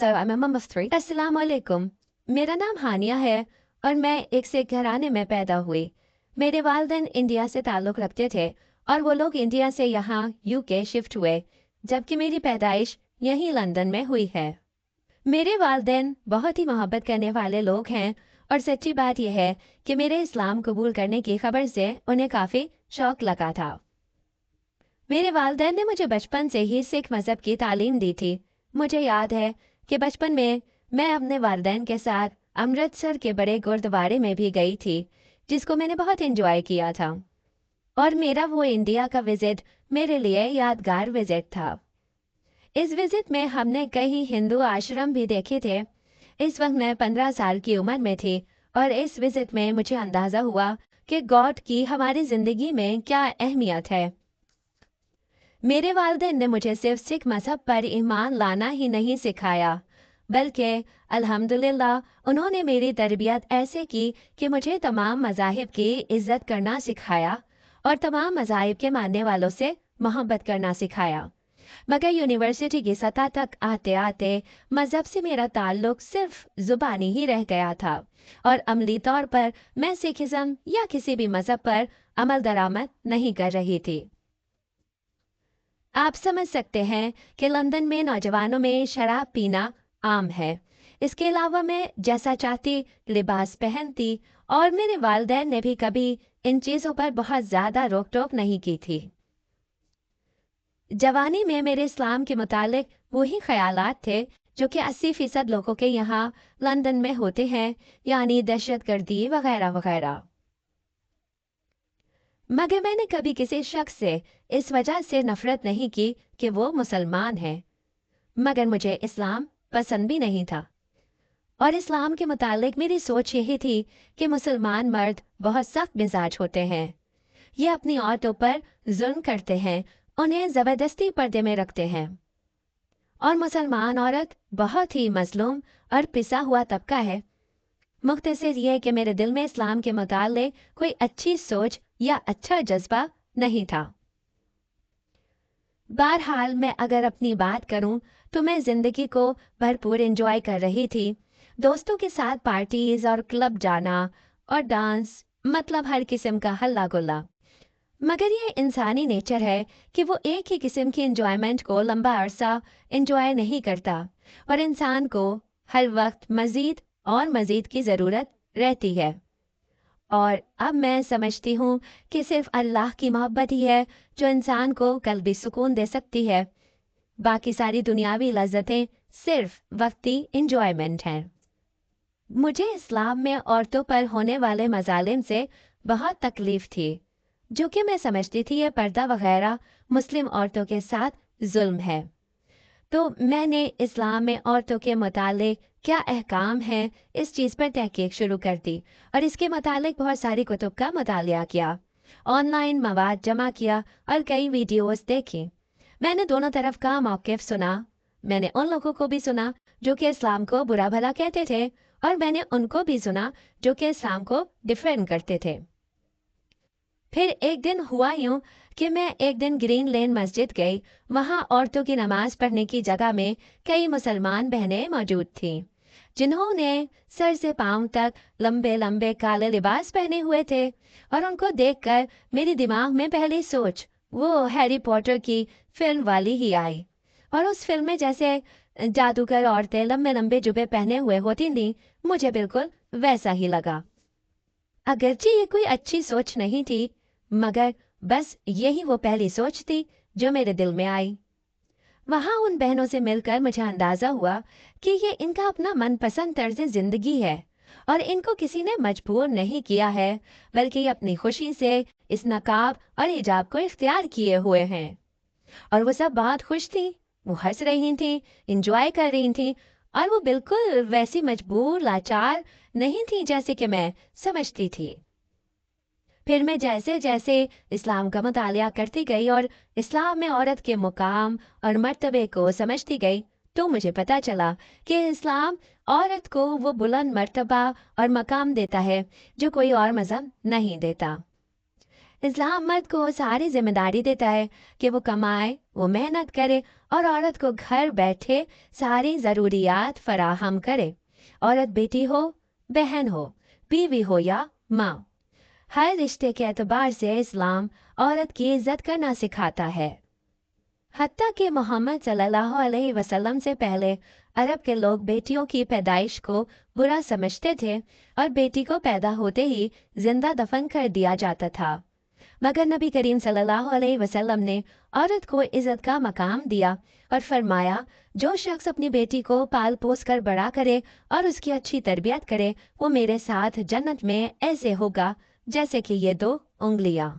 So I'm a mum of 3. अस्सलाम वालेकुम। मेरा नाम हानिया है और मैं एक सिख घराने में पैदा हुई। मेरे वालिदैन इंडिया से ताल्लुक़ रखते थे और वो लोग इंडिया से यहाँ यूके शिफ्ट हुए, जबकि मेरी पैदाइश यहीं लंदन में हुई है। मेरे वालिदैन बहुत ही मोहब्बत करने वाले लोग हैं और सच्ची बात यह है कि मेरे इस्लाम कबूल करने की खबर से उन्हें काफ़ी शौक लगा था। मेरे वालिदैन ने मुझे बचपन से ही सिख मज़हब की तालीम दी थी। मुझे याद है कि बचपन में मैं अपने वालिदैन के साथ अमृतसर के बड़े गुरुद्वारे में भी गई थी, जिसको मैंने बहुत एंजॉय किया था। और मेरा वो इंडिया का विज़िट मेरे लिए यादगार विज़िट था। इस विज़िट में हमने कई हिंदू आश्रम भी देखे थे। इस वक्त मैं 15 साल की उम्र में थी और इस विज़िट में मुझे अंदाज़ा हुआ कि गॉड की हमारी ज़िंदगी में क्या अहमियत है। मेरे वालिदैन ने मुझे सिर्फ सिख मज़हब पर ईमान लाना ही नहीं सिखाया, बल्कि अल्हम्दुलिल्लाह उन्होंने मेरी तरबियत ऐसे की कि मुझे तमाम मज़ाहिब की इज़्ज़त करना सिखाया और तमाम मज़ाहिब के मानने वालों से मोहब्बत करना सिखाया। मगर यूनिवर्सिटी की सतह तक आते आते मज़हब से मेरा ताल्लुक सिर्फ ज़ुबानी ही रह गया था और अमली तौर पर मैं सिखिज़म या किसी भी मज़हब पर अमल दरामद नहीं कर रही थी। आप समझ सकते हैं कि लंदन में नौजवानों में शराब पीना आम है। इसके अलावा मैं जैसा चाहती लिबास पहनती और मेरे वालिदैन ने भी कभी इन चीज़ों पर बहुत ज़्यादा रोक टोक नहीं की थी। जवानी में मेरे इस्लाम के मुतालिक वही ख्यालात थे जो कि 80% लोगों के यहाँ लंदन में होते हैं, यानी दहशतगर्दी वगैरह वगैरह। मगर मैंने कभी किसी शख्स से इस वजह से नफरत नहीं की कि वो मुसलमान है, मगर मुझे इस्लाम पसंद भी नहीं था और इस्लाम के मुतालिक मेरी सोच यही थी कि मुसलमान मर्द बहुत सख्त मिजाज होते हैं। ये अपनी औरतों पर जुल्म करते हैं, उन्हें ज़बरदस्ती पर्दे में रखते हैं और मुसलमान औरत बहुत ही मजलूम और पिसा हुआ तबका है। मुख्तसर ये कि मेरे दिल में इस्लाम के मुतालिक कोई अच्छी सोच या अच्छा जज्बा नहीं था। बहरहाल मैं अगर अपनी बात करूं तो मैं ज़िंदगी को भरपूर एंजॉय कर रही थी। दोस्तों के साथ पार्टीज और क्लब जाना और डांस, मतलब हर किस्म का हल्ला गुल्ला। मगर ये इंसानी नेचर है कि वो एक ही किस्म की एंजॉयमेंट को लंबा अरसा एंजॉय नहीं करता और इंसान को हर वक्त मज़ीद और मज़ीद की ज़रूरत रहती है। और अब मैं समझती हूँ कि सिर्फ अल्लाह की मोहब्बत ही है जो इंसान को कल्बी सुकून दे सकती है। बाकी सारी दुनियावी लज्जतें सिर्फ वक्ती इंजॉयमेंट हैं। मुझे इस्लाम में औरतों पर होने वाले मजालिम से बहुत तकलीफ थी, जो कि मैं समझती थी ये पर्दा वगैरह मुस्लिम औरतों के साथ जुल्म है। तो मैंने इस्लाम में औरतों के मुतालिक क्या अहकाम है इस चीज़ पर तहकीक शुरू कर दी और इसके मुतालिक बहुत सारी कुतुब का मुतालिया किया, ऑनलाइन मवाद जमा किया और कई वीडियोस देखी। मैंने दोनों तरफ का मौक़िफ़ सुना। मैंने उन लोगों को भी सुना जो कि इस्लाम को बुरा भला कहते थे और मैंने उनको भी सुना जो कि इस्लाम को डिफेंड करते थे। फिर एक दिन हुआ यूं कि मैं एक दिन ग्रीन लेन मस्जिद गई। वहां औरतों की नमाज पढ़ने की जगह में कई मुसलमान बहनें मौजूद थीं, जिन्होंने सर से पांव तक लंबे लंबे काले लिबास पहने हुए थे और उनको देखकर मेरे दिमाग में पहली सोच वो हैरी पॉटर की फिल्म वाली ही आई। और उस फिल्म में जैसे जादूगर औरतें लंबे लंबे जुबे पहने हुए होती थीं, मुझे बिल्कुल वैसा ही लगा। अगरचे ये कोई अच्छी सोच नहीं थी, मगर बस यही वो पहली सोच थी जो मेरे दिल में आई। वहां उन बहनों से मिलकर मुझे अंदाजा हुआ कि ये इनका अपना मनपसंद तर्ज जिंदगी है और इनको किसी ने मजबूर नहीं किया है, बल्कि ये अपनी खुशी से इस नकाब और हिजाब को इख्तियार किए हुए हैं। और वो सब बहुत खुश थी, वो हंस रही थी, इंजॉय कर रही थी और वो बिल्कुल वैसी मजबूर लाचार नहीं थी जैसे कि मैं समझती थी। फिर मैं जैसे जैसे इस्लाम का मुतालिया करती गई और इस्लाम में औरत के मुकाम और मर्तबे को समझती गई, तो मुझे पता चला कि इस्लाम औरत को वो बुलंद मर्तबा और मकाम देता है जो कोई और मज़हब नहीं देता। इस्लाम मर्द को सारी जिम्मेदारी देता है कि वो कमाए, वो मेहनत करे और औरत को घर बैठे सारी ज़रूरियात फराहम करे। औरत बेटी हो, बहन हो, बीवी हो या माँ, हर रिश्ते के एतबार से इस्लाम औरत की इज्जत करना सिखाता है। हत्ता कि मोहम्मद सल्लल्लाहु अलैहि वसल्लम से पहले अरब के लोग बेटियों की पैदाइश को बुरा समझते थे और बेटी को पैदा होते ही जिंदा दफन कर दिया जाता था। मगर नबी करीम सल्लल्लाहु अलैहि वसल्लम ने औरत को इज्जत का मकाम दिया और फरमाया, जो शख्स अपनी बेटी को पाल पोस कर बड़ा करे और उसकी अच्छी तरबियत करे, वो मेरे साथ जन्नत में ऐसे होगा जैसे कि ये दो उंगलियां।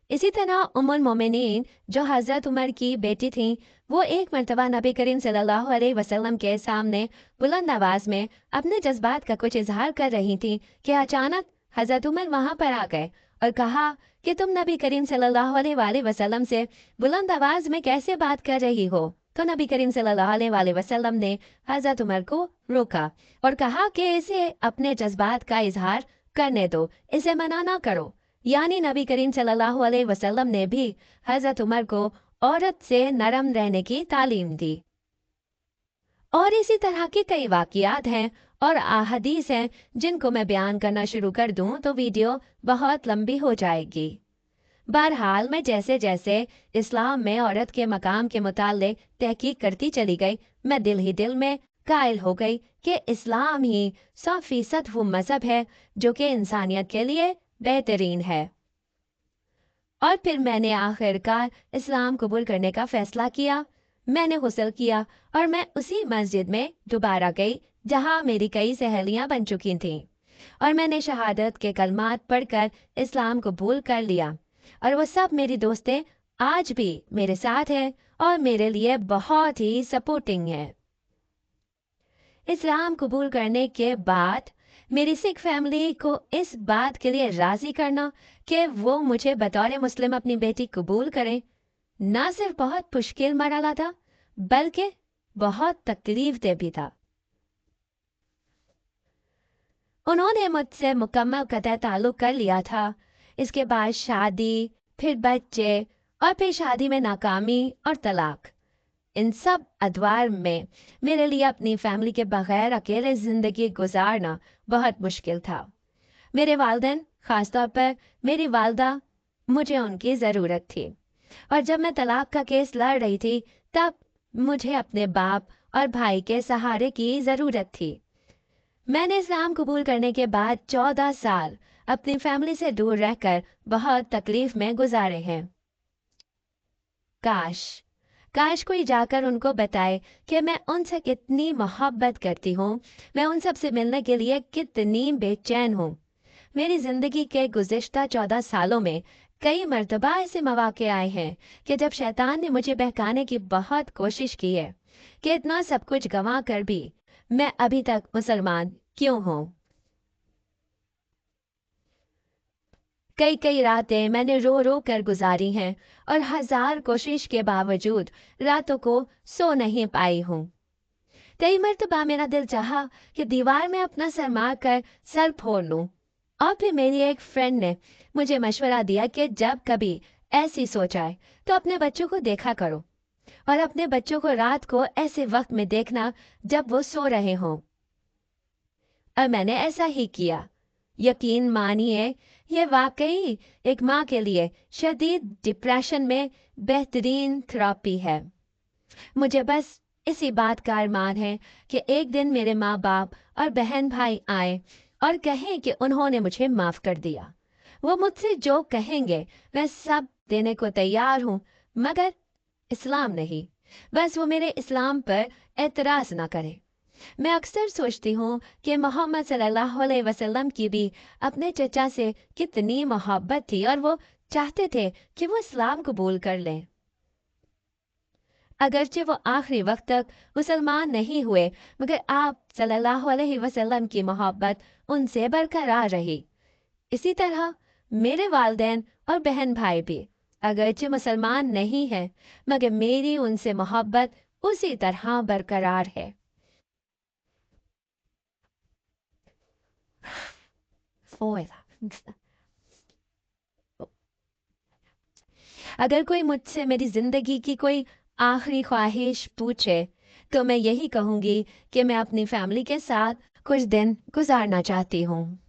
इसी तरह उम्मुल मोमिनीन जो हज़रत उमर की बेटी थीं, वो एक मर्तबा नबी करीम सल्लल्लाहु अलैहि वसल्लम के सामने बुलंद आवाज़ में अपने जज्बात का कुछ इजहार कर रही थीं कि अचानक हज़रत उमर वहाँ पर आ गए और कहा कि तुम नबी करीम सल्लल्लाहु अलैहि वसल्लम से बुलंद आवाज़ में कैसे बात कर रही हो। तो नबी करीम सल्लल्लाहु अलैहि वसल्लम ने हज़रत उमर को रोका और कहा कि इसे अपने जज्बात का इजहार करने दो, इसे मना ना करो। यानी नबी करीम सल्लल्लाहु अलैहि वसल्लम ने भी हजरत उमर को औरत से नरम रहने की तालीम दी। और इसी तरह के कई वाक़ियात हैं और अहादीस हैं जिनको मैं बयान करना शुरू कर दूं तो वीडियो बहुत लंबी हो जाएगी। बहरहाल मैं जैसे जैसे इस्लाम में औरत के मकाम के मुतालिक तहकीक करती चली गई, मैं दिल ही दिल में कायल हो गई कि इस्लाम ही 100% वो मज़हब है जो कि इंसानियत के लिए बेहतरीन है। और फिर मैंने आखिरकार इस्लाम कबूल करने का फ़ैसला किया। मैंने गुस्ल किया और मैं उसी मस्जिद में दोबारा गई जहाँ मेरी कई सहेलियाँ बन चुकी थीं, और मैंने शहादत के कलमात पढ़कर इस्लाम कबूल कर लिया। और वो सब मेरी दोस्तें आज भी मेरे साथ हैं और मेरे लिए बहुत ही सपोर्टिंग हैं। इस्लाम कबूल करने के बाद मेरी सिख फैमिली को इस बात के लिए राज़ी करना कि वो मुझे बतौर मुस्लिम अपनी बेटी कबूल करें, ना सिर्फ बहुत मुश्किल मरहला था, बल्कि बहुत तकलीफ भी था। उन्होंने मुझसे मुकम्मल कतई ताल्लुक़ कर लिया था। इसके बाद शादी, फिर बच्चे और फिर शादी में नाकामी और तलाक। इन सब अदवार में मेरे लिए अपनी फैमिली के बगैर अकेले ज़िंदगी गुजारना बहुत मुश्किल था। मेरे वालिदैन, ख़ास तौर पर मेरी वालदा, मुझे उनकी ज़रूरत थी। और जब मैं तलाक का केस लड़ रही थी, तब मुझे अपने बाप और भाई के सहारे की ज़रूरत थी। मैंने इस्लाम कबूल करने के बाद 14 साल अपनी फैमिली से दूर रहकर बहुत तकलीफ में गुजारे हैं। काश काश कोई जाकर उनको बताए कि मैं उनसे कितनी मोहब्बत करती हूँ, मैं उन सब से मिलने के लिए कितनी बेचैन हूँ। मेरी ज़िंदगी के गुज़िश्ता 14 सालों में कई मर्तबा ऐसे मौक़े आए हैं कि जब शैतान ने मुझे बहकाने की बहुत कोशिश की है कि इतना सब कुछ गंवा कर भी मैं अभी तक मुसलमान क्यों हूँ। कई कई रातें मैंने रो रो कर गुजारी हैं और हजार कोशिश के बावजूद रातों को सो नहीं पाई हूँ। कई मर्तबा मेरा दिल चाहा कि दीवार में अपना सर मार कर सर फोड़ लूं। और फिर मेरी एक फ्रेंड ने मुझे मशवरा दिया कि जब कभी ऐसी सोच आए तो अपने बच्चों को देखा करो और अपने बच्चों को रात को ऐसे वक्त में देखना जब वो सो रहे हों। और मैंने ऐसा ही किया। यकीन मानिए, ये वाकई एक माँ के लिए शदीद डिप्रेशन में बेहतरीन थेरेपी है। मुझे बस इसी बात का अरमान है कि एक दिन मेरे माँ बाप और बहन भाई आए और कहें कि उन्होंने मुझे माफ़ कर दिया। वो मुझसे जो कहेंगे मैं सब देने को तैयार हूँ, मगर इस्लाम नहीं। बस वो मेरे इस्लाम पर एतराज़ ना करे। मैं अक्सर सोचती हूँ कि मोहम्मद सल्लल्लाहु अलैहि वसल्लम की भी अपने चचा से कितनी मोहब्बत थी और वो चाहते थे कि वो इस्लाम कबूल कर लें। अगरचे वो आखिरी वक्त तक मुसलमान नहीं हुए, मगर आप सल्लल्लाहु अलैहि वसल्लम की मोहब्बत उनसे बरकरार रही। इसी तरह मेरे वालिदैन और बहन भाई भी अगरचे मुसलमान नहीं हैं, मगर मेरी उनसे मोहब्बत उसी तरह बरकरार है। अगर कोई मुझसे मेरी ज़िंदगी की कोई आखिरी ख्वाहिश पूछे तो मैं यही कहूँगी कि मैं अपनी फैमिली के साथ कुछ दिन गुजारना चाहती हूँ।